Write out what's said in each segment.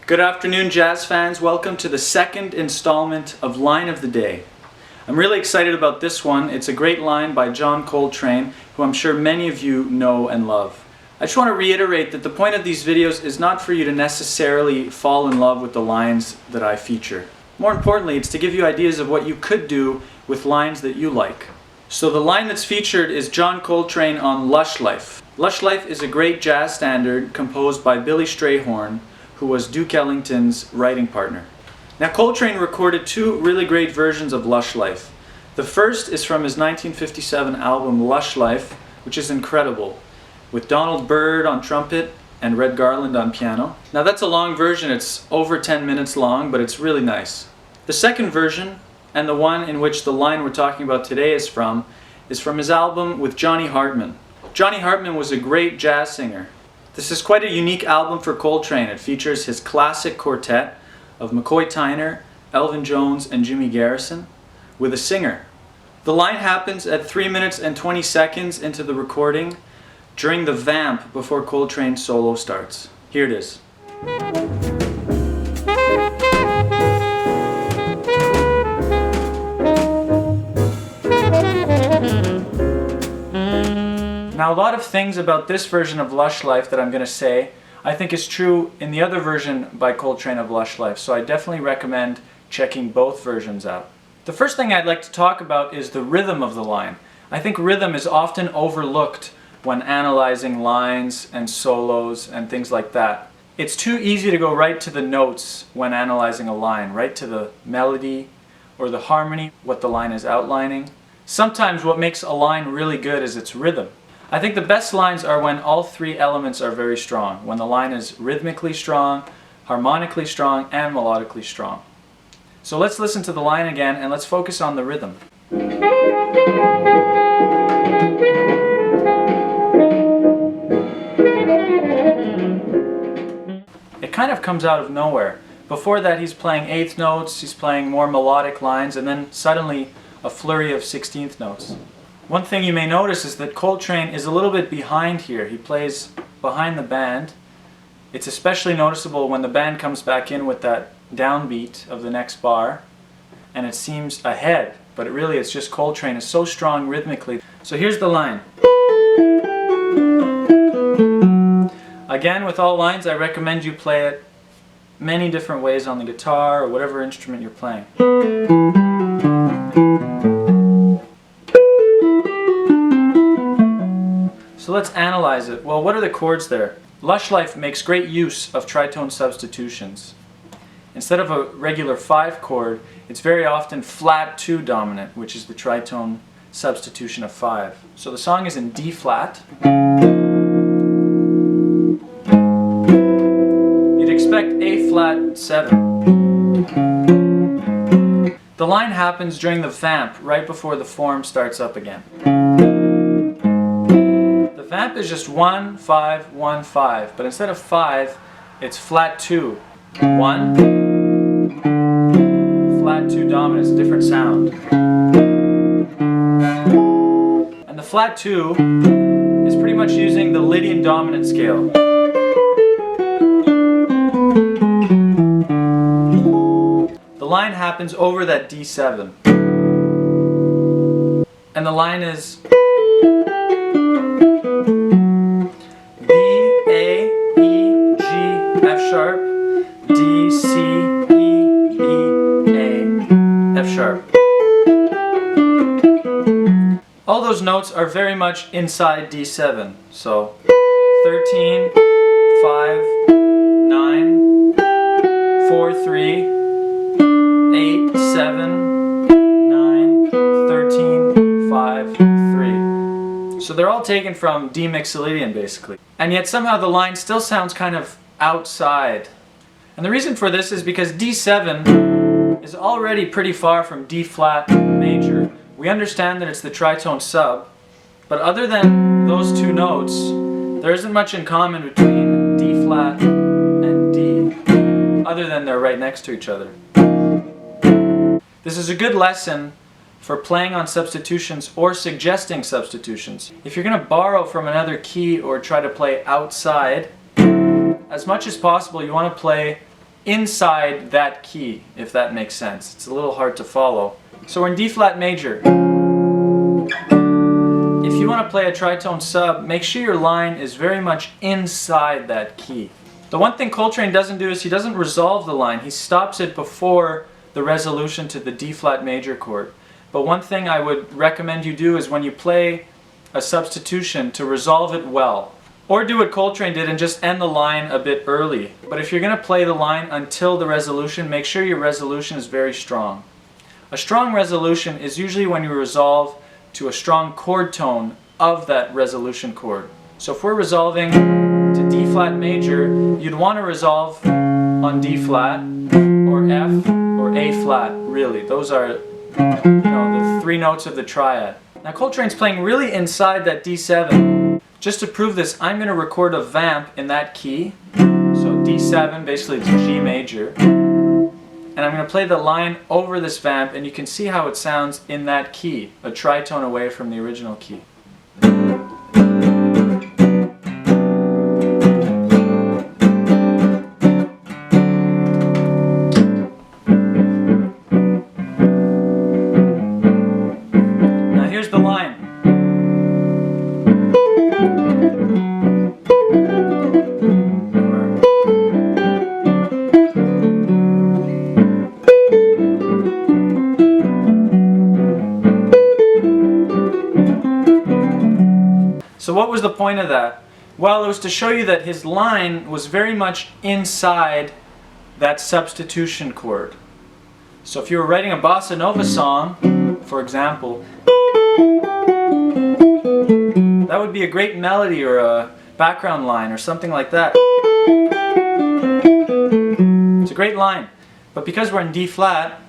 Good afternoon, jazz fans. Welcome to the second installment of Line of the Day. I'm really excited about this one. It's a great line by John Coltrane, who I'm sure many of you know and love. I just want to reiterate that the point of these videos is not for you to necessarily fall in love with the lines that I feature. More importantly, it's to give you ideas of what you could do with lines that you like. So the line that's featured is John Coltrane on Lush Life. Lush Life is a great jazz standard composed by Billy Strayhorn, who was Duke Ellington's writing partner. Now, Coltrane recorded two really great versions of Lush Life. The first is from his 1957 album Lush Life, which is incredible, with Donald Byrd on trumpet and Red Garland on piano. Now that's a long version, it's over 10 minutes long, but it's really nice. The second version, and the one in which the line we're talking about today is from his album with Johnny Hartman. Johnny Hartman was a great jazz singer. This is quite a unique album for Coltrane. It features his classic quartet of McCoy Tyner, Elvin Jones, and Jimmy Garrison, with a singer. The line happens at 3 minutes and 20 seconds into the recording, during the vamp before Coltrane's solo starts. Here it is. Now, a lot of things about this version of Lush Life that I'm going to say I think is true in the other version by Coltrane of Lush Life, so I definitely recommend checking both versions out. The first thing I'd like to talk about is the rhythm of the line. I think rhythm is often overlooked when analyzing lines and solos and things like that. It's too easy to go right to the notes when analyzing a line, right to the melody or the harmony, what the line is outlining. Sometimes what makes a line really good is its rhythm. I think the best lines are when all three elements are very strong, when the line is rhythmically strong, harmonically strong, and melodically strong. So let's listen to the line again and let's focus on the rhythm. It kind of comes out of nowhere. Before that he's playing eighth notes, he's playing more melodic lines, and then suddenly a flurry of 16th notes. One thing you may notice is that Coltrane is a little bit behind here. He plays behind the band. It's especially noticeable when the band comes back in with that downbeat of the next bar, and it seems ahead, but it's just Coltrane is so strong rhythmically. So here's the line. Again, with all lines, I recommend you play it many different ways on the guitar or whatever instrument you're playing. So let's analyze it. Well, what are the chords there? Lush Life makes great use of tritone substitutions. Instead of a regular 5 chord, it's very often flat 2 dominant, which is the tritone substitution of 5. So the song is in D flat. You'd expect A flat 7. The line happens during the vamp, right before the form starts up again. The vamp is just 1, 5, 1, 5, but instead of 5, it's flat 2. 1, flat 2 dominant, it's a different sound. And the flat 2 is pretty much using the Lydian dominant scale. The line happens over that D7. And the line is B, A, E, G, F sharp, D, C, E, B, A, F sharp. All those notes are very much inside D7. So 13, 5, 9, 4, 3, 8, 7, 9, 13, 5, 3. So they're all taken from D Mixolydian basically. And yet somehow the line still sounds kind of outside. And the reason for this is because D7 is already pretty far from D flat major. We understand that it's the tritone sub, but other than those two notes, there isn't much in common between D flat and D, other than they're right next to each other. This is a good lesson for playing on substitutions or suggesting substitutions. If you're going to borrow from another key or try to play outside, as much as possible you want to play inside that key, if that makes sense. It's a little hard to follow. So we're in D flat major. If you want to play a tritone sub, make sure your line is very much inside that key. The one thing Coltrane doesn't do is he doesn't resolve the line. He stops it before the resolution to the D flat major chord. But one thing I would recommend you do is when you play a substitution to resolve it well. Or do what Coltrane did and just end the line a bit early. But if you're going to play the line until the resolution, make sure your resolution is very strong. A strong resolution is usually when you resolve to a strong chord tone of that resolution chord. So if we're resolving to D flat major, you'd want to resolve on D flat or F or A flat, really. Those are the three notes of the triad. Now Coltrane's playing really inside that D7. Just to prove this, I'm going to record a vamp in that key. So D7, basically it's G major. And I'm going to play the line over this vamp, and you can see how it sounds in that key, a tritone away from the original key. Now here's the line. So what was the point of that? Well, it was to show you that his line was very much inside that substitution chord. So if you were writing a bossa nova song, for example, that would be a great melody or a background line or something like that. It's a great line. But because we're in D flat,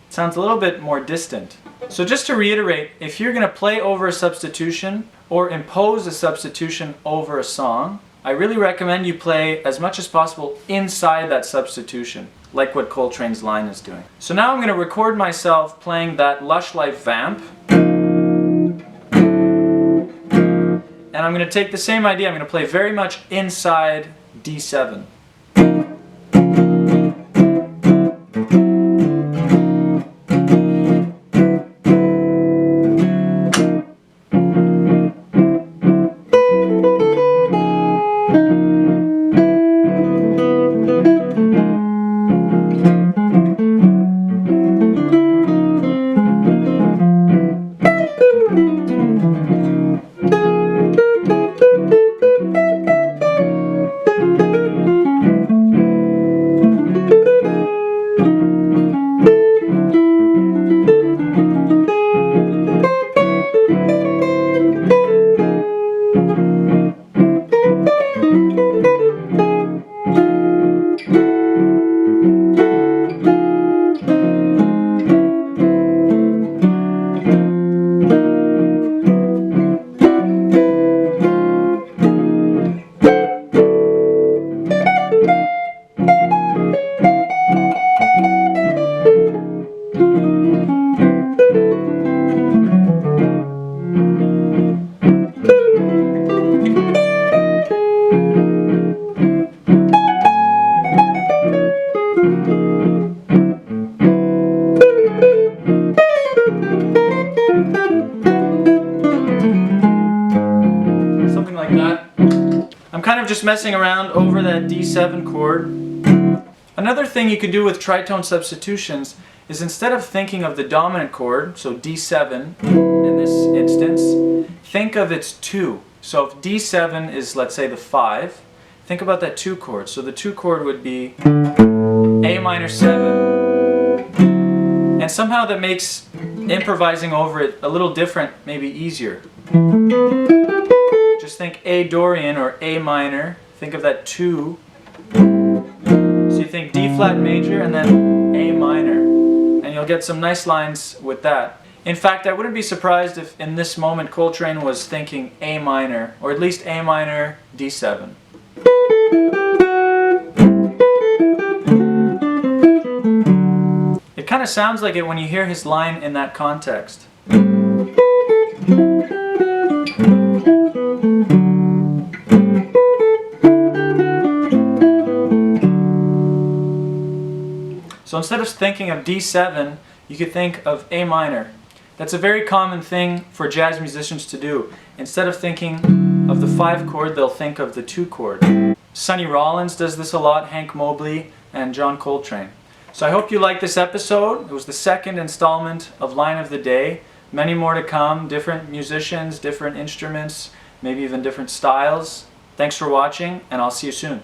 sounds a little bit more distant. So just to reiterate, if you're going to play over a substitution or impose a substitution over a song, I really recommend you play as much as possible inside that substitution, like what Coltrane's line is doing. So now I'm going to record myself playing that Lush Life vamp. And I'm going to take the same idea, I'm going to play very much inside D7. I'm kind of just messing around over that D7 chord. Another thing you can do with tritone substitutions is instead of thinking of the dominant chord, so D7 in this instance, think of its 2. So if D7 is, let's say, the 5, think about that 2 chord. So the 2 chord would be A minor 7. And somehow that makes improvising over it a little different, maybe easier. Just think A Dorian or A minor, think of that 2. So you think D flat major and then A minor. And you'll get some nice lines with that. In fact, I wouldn't be surprised if in this moment Coltrane was thinking A minor, or at least A minor, D7. It kind of sounds like it when you hear his line in that context. So instead of thinking of D7, you could think of A minor. That's a very common thing for jazz musicians to do. Instead of thinking of the 5 chord, they'll think of the 2 chord. Sonny Rollins does this a lot, Hank Mobley, and John Coltrane. So I hope you liked this episode. It was the second installment of Line of the Day. Many more to come, different musicians, different instruments, maybe even different styles. Thanks for watching, and I'll see you soon.